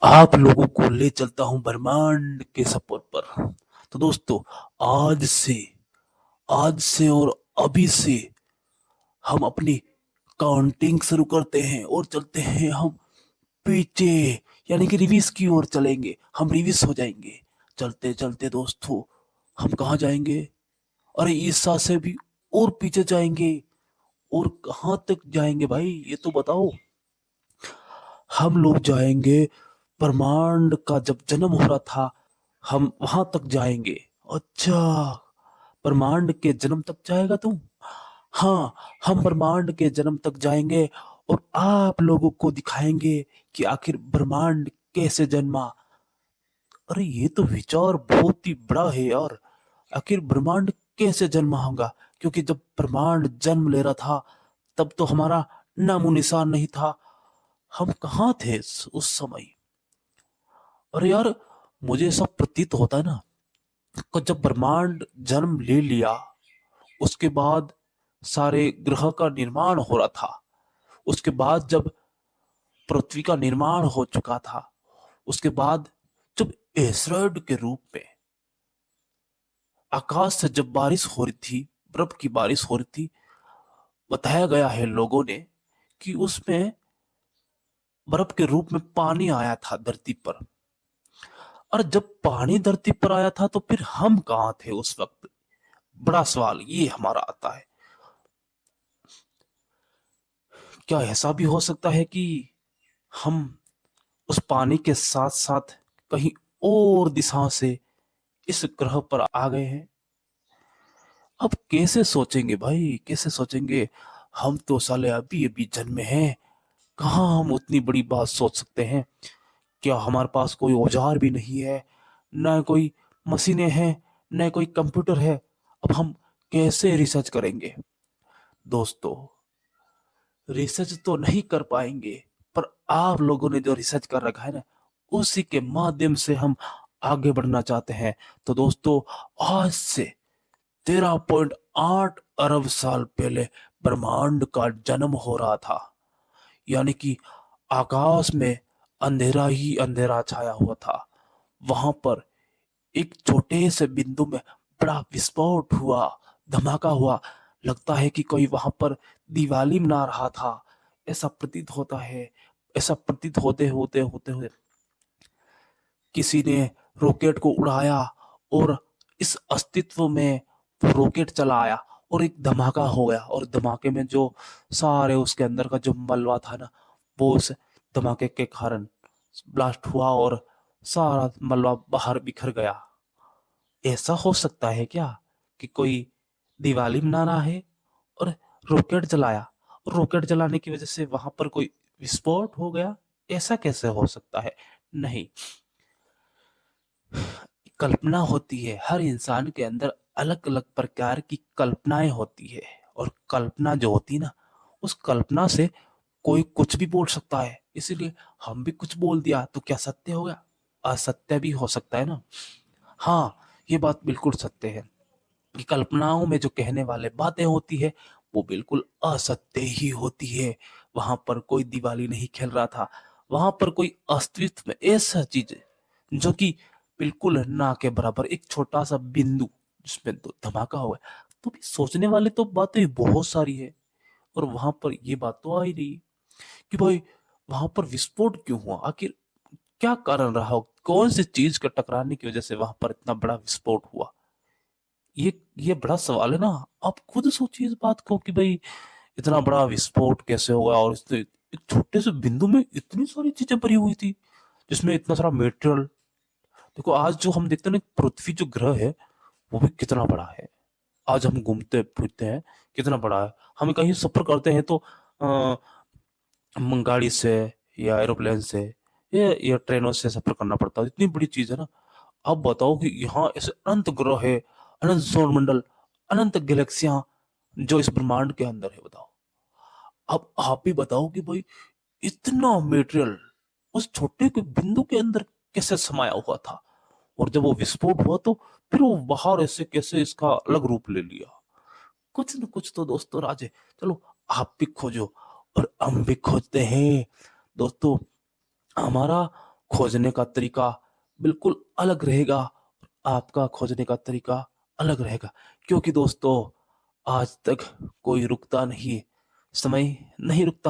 आप लोगों को ले चलता हूं ब्रह्मांड के सफर पर। तो दोस्तों, आज से आज से और अभी से हम अपनी काउंटिंग शुरू करते हैं और चलते हैं हम पीछे, यानी कि रिवीज की ओर चलेंगे। हम रिवीज हो जाएंगे चलते चलते दोस्तों। हम कहाँ जाएंगे? अरे इस साल से भी और पीछे जाएंगे। और कहाँ तक जाएंगे भाई, ये तो बताओ। हम लोग जाएंगे ब्रह्मांड का जब जन्म हो रहा था, हम वहां तक जाएंगे। अच्छा, ब्रह्मांड के जन्म तक जाएगा तू? हाँ, हम ब्रह्मांड के जन्म तक जाएंगे और आप लोगों को दिखाएंगे कि आखिर ब्रह्मांड कैसे जन्मा। अरे ये तो विचार बहुत ही बड़ा है यार। आखिर ब्रह्मांड कैसे जन्मा होगा? क्योंकि जब ब्रह्मांड जन्म ले रहा था तब तो हमारा नामो निशान नहीं था। हम कहाँ थे उस समय? अरे यार, मुझे ऐसा प्रतीत होता है ना कि जब ब्रह्मांड जन्म ले लिया, उसके बाद सारे ग्रह का निर्माण हो रहा था। उसके बाद जब पृथ्वी का निर्माण हो चुका था, उसके बाद जब एस्टेरॉयड के रूप में आकाश से जब बारिश हो रही थी, बर्फ की बारिश हो रही थी, बताया गया है लोगों ने कि उसमें बर्फ के रूप में पानी आया था धरती पर। और जब पानी धरती पर आया था तो फिर हम कहाँ थे उस वक्त? बड़ा सवाल ये हमारा आता है। क्या ऐसा भी हो सकता है कि हम उस पानी के साथ साथ कहीं और दिशा से इस ग्रह पर आ गए हैं? अब कैसे सोचेंगे भाई, कैसे सोचेंगे? हम तो साले अभी अभी जन्मे हैं। कहाँ हम उतनी बड़ी बात सोच सकते हैं? क्या हमारे पास कोई औजार भी नहीं है, न कोई मशीनें हैं, न कोई कंप्यूटर है? अब हम कैसे रिसर्च करेंगे? दोस्तों, रिसर्च तो नहीं कर पाएंगे, पर आप लोगों ने जो रिसर्च कर रखा है ना, उसी के माध्यम से हम आगे बढ़ना चाहते हैं। तो दोस्तों, आज से 13.8 अरब साल पहले ब्रह्मांड का जन्म हो रहा था। यानी कि आकाश में अंधेरा ही अंधेरा छाया हुआ था। वहां पर एक छोटे से बिंदु में बड़ा विस्फोट हुआ, धमाका हुआ। लगता है कि कोई वहां पर दिवाली मना रहा था, ऐसा प्रतीत होता है। ऐसा प्रतीत होते होते होते हुए किसी ने रॉकेट को उड़ाया और इस अस्तित्व में वो रॉकेट चला आया और एक धमाका हो गया। और धमाके में जो सारे उसके अंदर का जो मलबा था ना, वो उस धमाके के कारण ब्लास्ट हुआ और सारा मलबा बाहर बिखर गया। ऐसा हो सकता है क्या कि कोई दिवाली मना रहा है और रॉकेट जलाया, और रॉकेट जलाने की वजह से वहां पर कोई विस्फोट हो गया? ऐसा कैसे हो सकता है? नहीं, कल्पना होती है। हर इंसान के अंदर अलग अलग प्रकार की कल्पनाएं होती है। और कल्पना जो होती है ना, उस कल्पना से कोई कुछ भी बोल सकता है। इसीलिए हम भी कुछ बोल दिया तो क्या सत्य हो गया? असत्य भी हो सकता है ना। हाँ, ये बात बिल्कुल सत्य है कि कल्पनाओं में जो कहने वाले बातें होती है वो बिल्कुल असत्य ही होती है। वहां पर कोई दिवाली नहीं खेल रहा था। वहां पर कोई अस्तित्व में ऐसा चीज है जो कि बिल्कुल ना के बराबर, एक छोटा सा बिंदु जिसमें तो धमाका हुआ है। तो भी सोचने वाले तो बातें बहुत सारी है। और वहां पर ये बात तो आ ही रही कि भाई वहां पर विस्फोट क्यों हुआ? आखिर क्या कारण रहा हो? कौन सी चीज के टकराने की वजह से वहां पर इतना बड़ा विस्फोट हुआ? ये बड़ा सवाल है ना। आप खुद सोचिए इस बात को कि भाई इतना बड़ा विस्फोट कैसे होगा, और इस एक छोटे से बिंदु में इतनी सारी चीजें भरी हुई थी, जिसमें इतना सारा मेटेरियल। देखो, आज जो हम देखते हैं ना, पृथ्वी जो ग्रह है वो भी कितना बड़ा है। आज हम घूमते फिरते हैं, कितना बड़ा है। हम कहीं सफर करते हैं तो गाड़ी से या एरोप्लेन से या ट्रेनों से सफर करना पड़ता है। इतनी बड़ी चीज है ना। अब बताओ कि यहाँ ऐसे अनंत ग्रह है, अनंत सौरमंडल, अनंत गैलेक्सियां जो इस ब्रह्मांड के अंदर है। बताओ, अब आप ही बताओ कि भाई इतना मेटेरियल उस छोटे के बिंदु के अंदर कैसे समाया हुआ था? और जब वो विस्फोट हुआ तो फिर वो बाहर ऐसे कैसे इसका अलग रूप ले लिया? कुछ न कुछ तो दोस्तों राज है। चलो, आप भी खोजो और हम भी खोजते हैं। दोस्तों, हमारा खोजने का तरीका बिल्कुल अलग रहेगा, आपका खोजने का तरीका अलग रहेगा। क्योंकि दोस्तों आज तक कोई रुकता नहीं, समय नहीं रुकता।